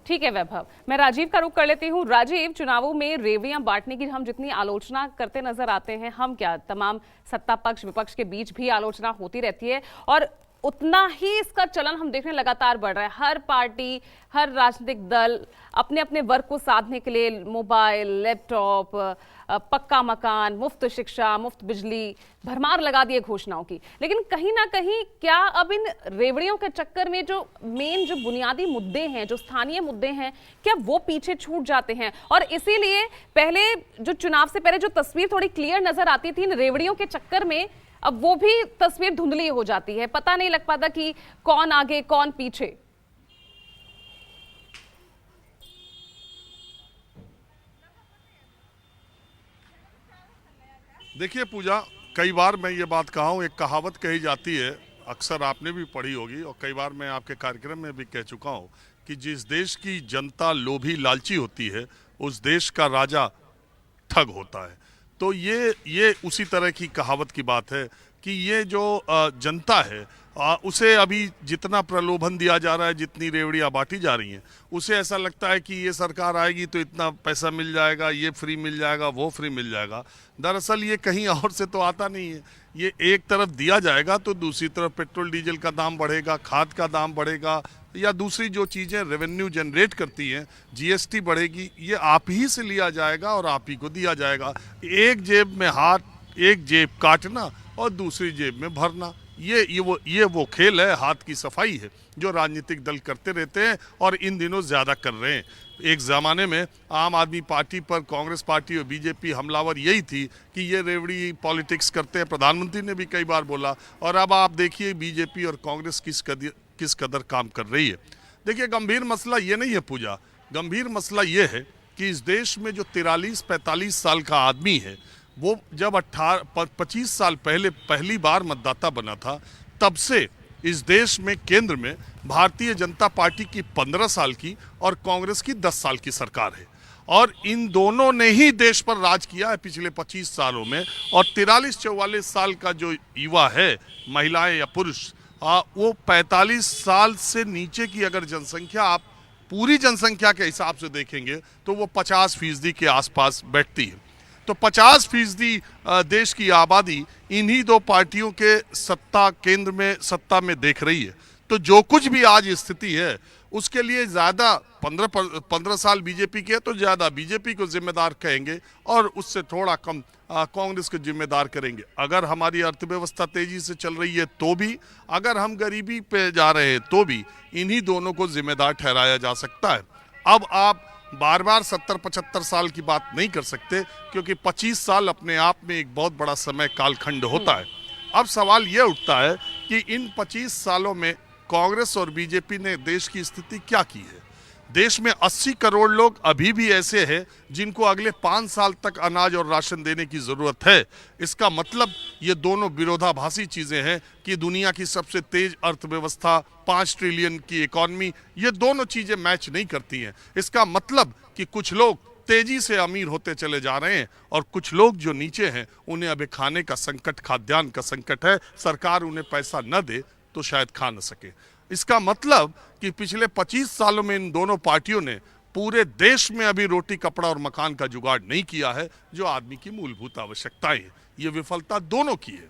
ठीक है वैभव, मैं राजीव का रुख कर लेती हूँ। राजीव, चुनावों में रेवड़ियां बांटने की हम जितनी आलोचना करते नजर आते हैं, हम क्या तमाम सत्ता पक्ष विपक्ष के बीच भी आलोचना होती रहती है और उतना ही इसका चलन हम देख रहे हैं लगातार बढ़ रहा है। हर पार्टी, हर राजनीतिक दल अपने अपने वर्ग को साधने के लिए मोबाइल, लैपटॉप, पक्का मकान, मुफ्त शिक्षा, मुफ्त बिजली, भरमार लगा दिए घोषणाओं की। लेकिन कहीं ना कहीं क्या अब इन रेवड़ियों के चक्कर में जो मेन जो बुनियादी मुद्दे हैं, जो स्थानीय मुद्दे हैं, क्या वो पीछे छूट जाते हैं? और इसीलिए पहले जो चुनाव से पहले जो तस्वीर थोड़ी क्लियर नजर आती थी इन रेवड़ियों के चक्कर में, अब वो भी तस्वीर धुंधली हो जाती है, पता नहीं लग पाता कि कौन आगे कौन पीछे। देखिए पूजा, कई बार मैं ये बात कहा हूँ, एक कहावत कही जाती है, अक्सर आपने भी पढ़ी होगी और कई बार मैं आपके कार्यक्रम में भी कह चुका हूँ कि जिस देश की जनता लोभी लालची होती है उस देश का राजा ठग होता है। तो ये उसी तरह की कहावत की बात है कि ये जो जनता है उसे अभी जितना प्रलोभन दिया जा रहा है, जितनी रेवड़ियाँ बांटी जा रही हैं, उसे ऐसा लगता है कि ये सरकार आएगी तो इतना पैसा मिल जाएगा, ये फ्री मिल जाएगा, वो फ्री मिल जाएगा। दरअसल ये कहीं और से तो आता नहीं है। ये एक तरफ दिया जाएगा तो दूसरी तरफ पेट्रोल डीजल का दाम बढ़ेगा, खाद का दाम बढ़ेगा, या दूसरी जो चीज़ें रेवेन्यू जनरेट करती हैं, जीएसटी बढ़ेगी, ये आप ही से लिया जाएगा और आप ही को दिया जाएगा। एक जेब में हाथ, एक जेब काटना और दूसरी जेब में भरना, ये वो खेल है, हाथ की सफाई है जो राजनीतिक दल करते रहते हैं और इन दिनों ज़्यादा कर रहे हैं। एक ज़माने में आम आदमी पार्टी पर कांग्रेस पार्टी और बीजेपी हमलावर यही थी कि ये रेवड़ी पॉलिटिक्स करते हैं, प्रधानमंत्री ने भी कई बार बोला। और अब आप देखिए बीजेपी और कांग्रेस किस कदर काम कर रही है। देखिए, गंभीर मसला ये नहीं है पूजा, गंभीर मसला ये है कि इस देश में जो 43-45 साल का आदमी है, वो जब 25 साल पहले पहली बार मतदाता बना था, तब से इस देश में केंद्र में भारतीय जनता पार्टी की 15 साल की और कांग्रेस की 10 साल की सरकार है और इन दोनों ने ही देश पर राज किया है पिछले 25 सालों में। और 43-44 साल का जो युवा है, महिलाएं या पुरुष, वो 45 साल से नीचे की अगर जनसंख्या आप पूरी जनसंख्या के हिसाब से देखेंगे तो वो 50% के आसपास बैठती है। तो 50% देश की आबादी इन्हीं दो पार्टियों के केंद्र में सत्ता में देख रही है। तो जो कुछ भी आज स्थिति है उसके लिए ज़्यादा 15 साल बीजेपी के तो ज़्यादा बीजेपी को जिम्मेदार कहेंगे और उससे थोड़ा कम कांग्रेस को जिम्मेदार करेंगे। अगर हमारी अर्थव्यवस्था तेजी से चल रही है तो भी, अगर हम गरीबी पे जा रहे हैं तो भी इन्हीं दोनों को जिम्मेदार ठहराया जा सकता है। अब आप बार बार 70-75 साल की बात नहीं कर सकते क्योंकि 25 साल अपने आप में एक बहुत बड़ा समय कालखंड होता है। अब सवाल ये उठता है कि इन 25 सालों में कांग्रेस और बीजेपी ने देश की स्थिति क्या की है। देश में 80 करोड़ लोग अभी भी ऐसे हैं जिनको अगले 5 साल तक अनाज और राशन देने की जरूरत है। इसका मतलब ये दोनों विरोधाभासी चीजें हैं कि दुनिया की सबसे तेज अर्थव्यवस्था, 5 ट्रिलियन की इकॉनमी, ये दोनों चीजें मैच नहीं करती हैं। इसका मतलब कि कुछ लोग तेजी से अमीर होते चले जा रहे हैं और कुछ लोग जो नीचे हैं उन्हें अभी खाने का संकट, खाद्यान्न का संकट है। सरकार उन्हें पैसा न दे तो शायद खा न सके। इसका मतलब कि पिछले 25 सालों में इन दोनों पार्टियों ने पूरे देश में अभी रोटी, कपड़ा और मकान का जुगाड़ नहीं किया है जो आदमी की मूलभूत आवश्यकताएं हैं। ये विफलता दोनों की है।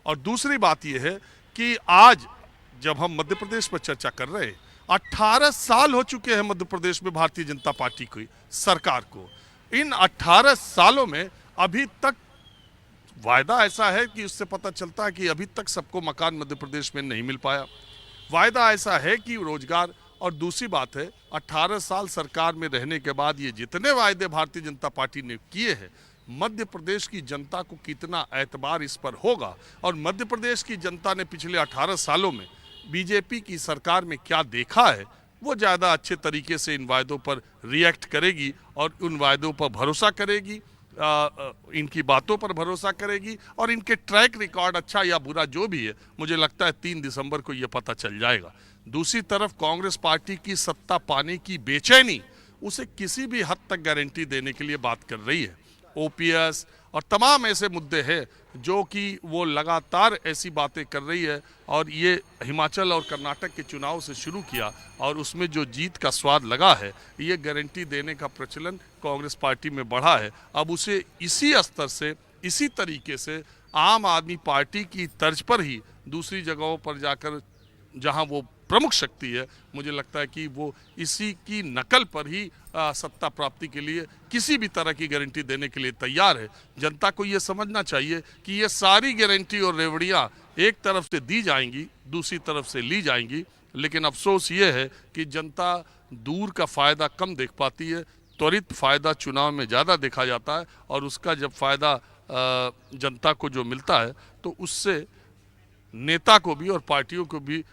और दूसरी बात यह है कि आज जब हम मध्य प्रदेश पर चर्चा कर रहे हैं, 18 साल हो चुके हैं मध्य प्रदेश में भारतीय जनता पार्टी की सरकार को। इन 18 सालों में अभी तक वायदा ऐसा है कि उससे पता चलता है कि अभी तक सबको मकान मध्य प्रदेश में नहीं मिल पाया। वायदा ऐसा है कि रोजगार, और दूसरी बात है 18 साल सरकार में रहने के बाद ये जितने वायदे भारतीय जनता पार्टी ने किए हैं, मध्य प्रदेश की जनता को कितना एतबार इस पर होगा और मध्य प्रदेश की जनता ने पिछले 18 सालों में बीजेपी की सरकार में क्या देखा है, वो ज़्यादा अच्छे तरीके से इन वायदों पर रिएक्ट करेगी और उन वायदों पर भरोसा करेगी, इनकी बातों पर भरोसा करेगी और इनके ट्रैक रिकॉर्ड अच्छा या बुरा जो भी है, मुझे लगता है 3 दिसंबर को ये पता चल जाएगा। दूसरी तरफ कांग्रेस पार्टी की सत्ता पाने की बेचैनी उसे किसी भी हद तक गारंटी देने के लिए बात कर रही है। ओपीएस और तमाम ऐसे मुद्दे हैं जो कि वो लगातार ऐसी बातें कर रही है। और ये हिमाचल और कर्नाटक के चुनाव से शुरू किया और उसमें जो जीत का स्वाद लगा है, ये गारंटी देने का प्रचलन कांग्रेस पार्टी में बढ़ा है। अब उसे इसी स्तर से, इसी तरीके से आम आदमी पार्टी की तर्ज पर ही दूसरी जगहों पर जाकर जहां वो प्रमुख शक्ति है, मुझे लगता है कि वो इसी की नकल पर ही सत्ता प्राप्ति के लिए किसी भी तरह की गारंटी देने के लिए तैयार है। जनता को ये समझना चाहिए कि ये सारी गारंटी और रेवड़ियां एक तरफ से दी जाएंगी, दूसरी तरफ से ली जाएंगी, लेकिन अफसोस ये है कि जनता दूर का फायदा कम देख पाती है। त्वरित फायदा चुनाव में ज़्यादा देखा जाता है और उसका जब फायदा जनता को जो मिलता है तो उससे नेता को भी और पार्टियों को भी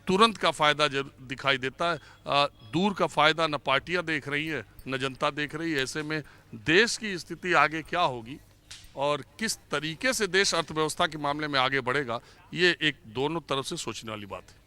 तुरंत का फायदा दिखाई देता है। दूर का फायदा न पार्टियां देख रही है न जनता देख रही है। ऐसे में देश की स्थिति आगे क्या होगी और किस तरीके से देश अर्थव्यवस्था के मामले में आगे बढ़ेगा, ये एक दोनों तरफ से सोचने वाली बात है।